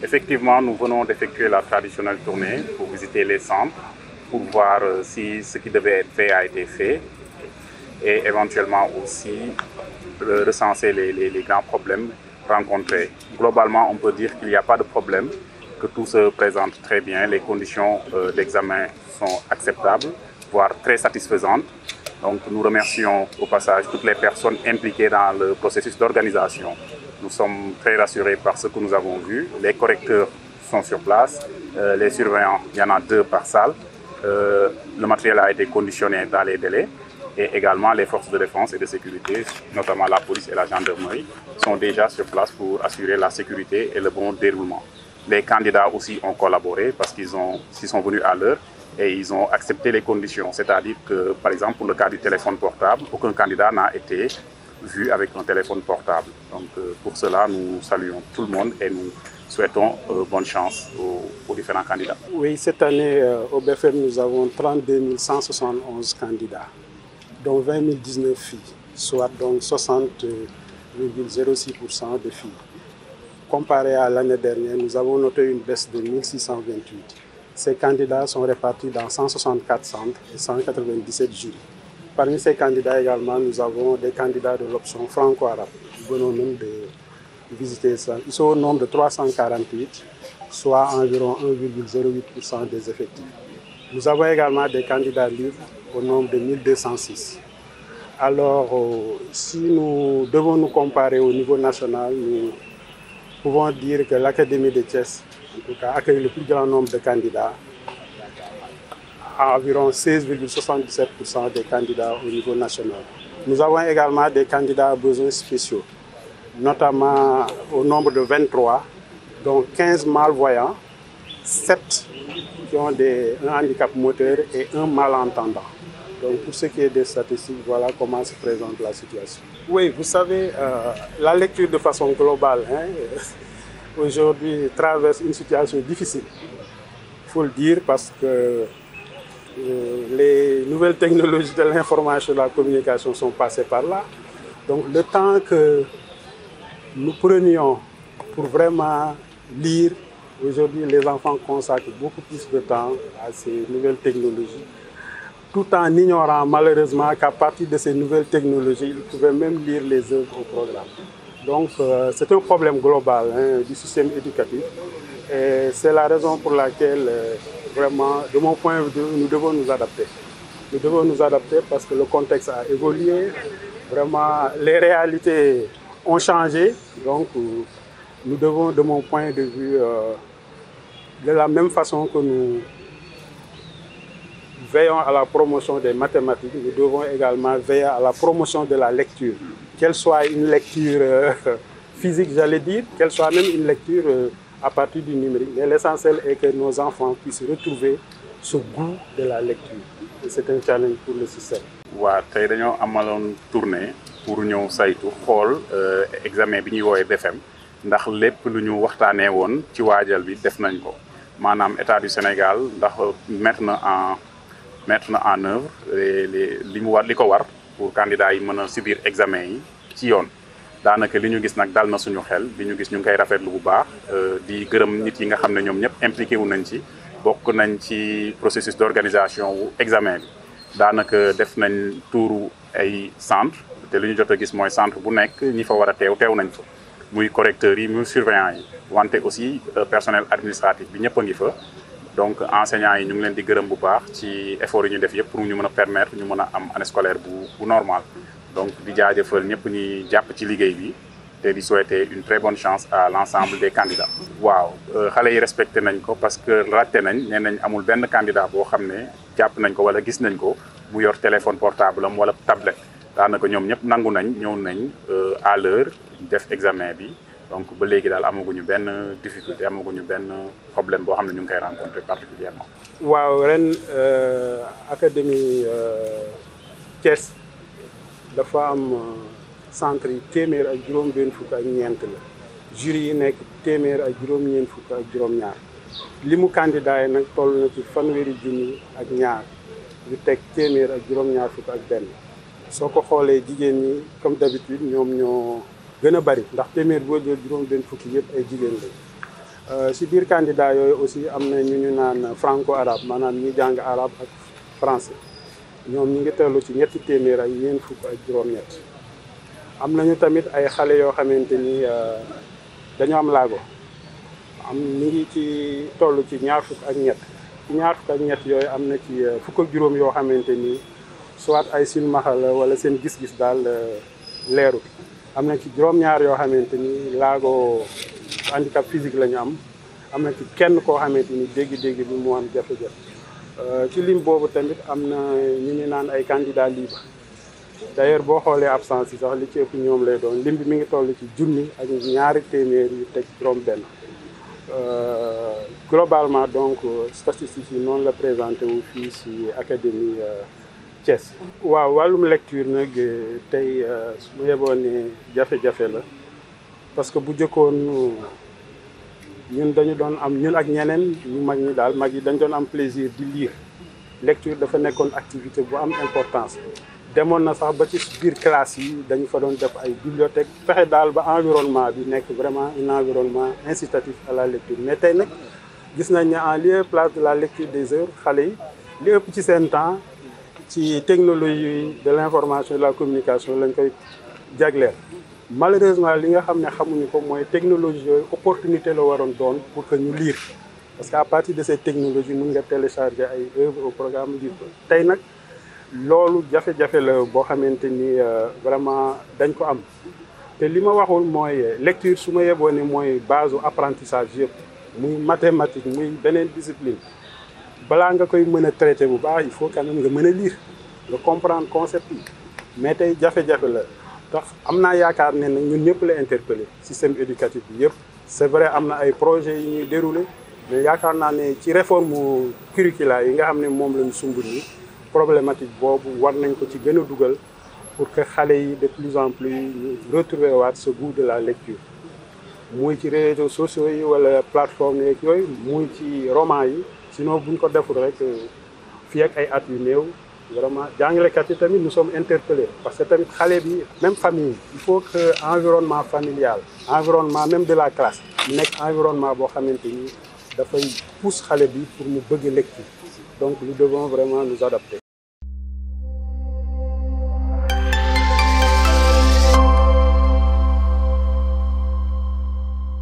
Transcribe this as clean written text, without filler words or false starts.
Effectivement, nous venons d'effectuer la traditionnelle tournée pour visiter les centres, pour voir si ce qui devait être fait a été fait et éventuellement aussi recenser les grands problèmes rencontrés. Globalement, on peut dire qu'il n'y a pas de problème, que tout se présente très bien, les conditions d'examen sont acceptables, voire très satisfaisantes. Donc nous remercions au passage toutes les personnes impliquées dans le processus d'organisation. Nous sommes très rassurés par ce que nous avons vu. Les correcteurs sont sur place, les surveillants, il y en a 2 par salle. Le matériel a été conditionné dans les délais et également les forces de défense et de sécurité, notamment la police et la gendarmerie, sont déjà sur place pour assurer la sécurité et le bon déroulement. Les candidats aussi ont collaboré parce qu'ils sont venus à l'heure et ils ont accepté les conditions. C'est-à-dire que, par exemple, pour le cas du téléphone portable, aucun candidat n'a été vu avec un téléphone portable. Donc, pour cela, nous saluons tout le monde et nous souhaitons bonne chance aux différents candidats. Oui, cette année, au BFM, nous avons 32 171 candidats, dont 20 019 filles, soit donc 60,06% de filles. Comparé à l'année dernière, nous avons noté une baisse de 1628. Ces candidats sont répartis dans 164 centres et 197 jurys. Parmi ces candidats également, nous avons des candidats de l'option franco-arabe. Nous venons même de visiter ça. Ils sont au nombre de 348, soit environ 1,08% des effectifs. Nous avons également des candidats libres au nombre de 1206. Alors, si nous devons nous comparer au niveau national, nous pouvons dire que l'Académie de Thiès, en tout cas, accueille le plus grand nombre de candidats, à environ 16,77% des candidats au niveau national. Nous avons également des candidats à besoins spéciaux, notamment au nombre de 23, dont 15 malvoyants, 7 qui ont un handicap moteur et un malentendant. Donc pour ce qui est des statistiques, voilà comment se présente la situation. Oui, vous savez, la lecture de façon globale, aujourd'hui traverse une situation difficile. Il faut le dire parce que les nouvelles technologies de l'information et de la communication sont passées par là. Donc le temps que nous prenions pour vraiment lire, aujourd'hui les enfants consacrent beaucoup plus de temps à ces nouvelles technologies, tout en ignorant malheureusement qu'à partir de ces nouvelles technologies, ils pouvaient même lire les œuvres au programme. Donc c'est un problème global du système éducatif et c'est la raison pour laquelle vraiment, de mon point de vue, nous devons nous adapter. Nous devons nous adapter parce que le contexte a évolué, vraiment les réalités ont changé, donc nous devons, de mon point de vue, de la même façon que nous veillons à la promotion des mathématiques, nous devons également veiller à la promotion de la lecture. Qu'elle soit une lecture physique, j'allais dire, qu'elle soit même une lecture à partir du numérique. Mais l'essentiel est que nos enfants puissent retrouver ce goût de la lecture. Et c'est un challenge pour le système. Waaw, tey dañoo amaloon tournée pour ñëw saytu xool examen bi ñuy woowee BFEM ndax lépp lu ñu waxtaanee woon ci waajal bi def nañ ko maanaam état du Sénégal ndax mettre na en œuvre li ko war pour candidats yi mën a subir examen yi ci yoon. daanaka li ñu gis nag dal na suñu xel li ñu gis ñu ngi koy rafetlu bu baax di gërëm nit yi nga xam ne ñoom ñëpp impliqué wu nañ ci bokk nañ ci processus d'organisation wu examen bi daanaka def nañ tuuru ay centre te li ñu jot a gis mooy centre bu nekk ñi fa war a teew nañ fa muy correcteurs yi muy surveillants yi wante aussi personnel administratif bi ñëpp a ngi fa donc enseignants yi ñu ngi leen di gërëm bu baax ci effort yi ñu def yëpp pour ñu mën a permettre ñu mën a am année scolaire bu normal donc di jaajëfal ñëpp ñuy jàpp ci liggéey bi te di souhaiter une très bonne chance à l'ensemble des candidats. waaw xale yi respecté nañ ko parce que raté nañ nee nañ amul benn candidat boo xam ne jàpp nañ ko wala gis nañ ko mu yor téléphone portable am wala tablette daanaka ñoom ñëpp nangu nañ ñëw nañ à l'heure def examen bi donc ba léegi daal amaguñu benn difficulté amaguñu benn problème boo xam ne ñu ngi koy rencontrer particulièrement. waaw ren académie Thiès dafa am centre yi téeméer ak juróom-benn fukk ak ñeent la jury yi nekk téeméer ak juróom-ñeent fukk ak juróom-ñaar limu candidat yi nag toll na ci fanweeri junni ak ñaar yu teg téeméer ak juróom-ñaar fukk ak benn soo ko xoolee jigéen ñi comme d'habitude ñoom ñoo gën a bari ndax téeméer boo jël juróom-benn fukk yëpp ay jigéen lañ si biir candidat yooyu aussi am na ñu naan franco arabe maanaam ñi jàng arabe ak français ñoom ñi ngi tellu ci ñetti téeméer ak ñeent fukk ak juróom-ñett. am nañu tamit ay xale yoo xamante ni dañu am laago ñi ngi ci toll ci ñaar fukk ak ñett ci ñaar fukk ak ñett yooyu am na ci fukk ak juróom yoo xamante ni soit ay silmaxa la wala seen gis-gis daal leeru am na ci juróom-ñaar yoo xamante ni laago handicap physique la ñu am na ci kenn koo xamante ni dégg-dégg bi mu am jafe-jafe ci lim boobu tamit am na ñu naan ay candidat libre d'ailleurs boo xoolee absence yi sax li ci ëpp ñoom lay doon lim bi mi ngi toll ci 1,000 ak ñaari téeméer yu teg juróom-benn globalement donc statistiques yi noonu la présenté wu fii si académie Thiès. waaw wàllum lecture nag tey su ma yeboon ne jafe-jafe la parce que bu jëkkoon ñun dañu doon am ñun ak ñeneen ñu mag ñi daal mag yi dañ doon am plaisir di lire lecture dafa nekkoon activité bu am importance. demoon na sax ba ci biir classe yi dañu fa doon def ay bibliothèque fexe daal ba environnement bi nekk vraiment un environnement incitatif à la lecture mais tey nag gis nañ ne en lieu place de la lecture des heures xale yi li ëpp ci seen temps ci technologie de l'information et de la communication lañ koy jagleel. malheureusement li nga xam ne xamuñu ko mooy technologie yooyu opportunité la waroon doon pour que ñu lire parce que à partir de ces technologies mun nga télécharger ay œuvres au programme lire ko tey nag loolu jafe-jafe la boo xamante ni vraiment dañ ko am te li ma waxul mooy lecture su ma yeboo ne mooy base u apprentissage yëpp muy mathématique muy beneen discipline balaa nga koy mën a traiter bu baax il faut quand même nga mën a lire nga comprendre concept yi mais tey jafe-jafe la tax am naa yaakaar ne nag ñun ñëpp la interpeller système éducatif bi yëpp c'est vrai am na ay projets yi ñuy dérouler mais yaakaar naa ne ci réforme curricula yi nga xam ne moom lañu sumb nii problématique boobu war nañ ko ci gën a dugal pour que xale yi de plus en plus ñu retrouver waat ce goût de la lecture muy ci réseaux sociaux yi wala plateforme yeeg yooyu muy ci roman yi sinon buñ ko deful rek fii ak ay at yu néew vraiment jàngalekat yi tamit nous sommes interpellés parce que tamit xale bi même famille il faut que environnement familial environnement même de la classe nekk environnement boo xamante ni dafay pousse xale bi pour mu bëgg lecture donc nous devons vraiment nous adapter.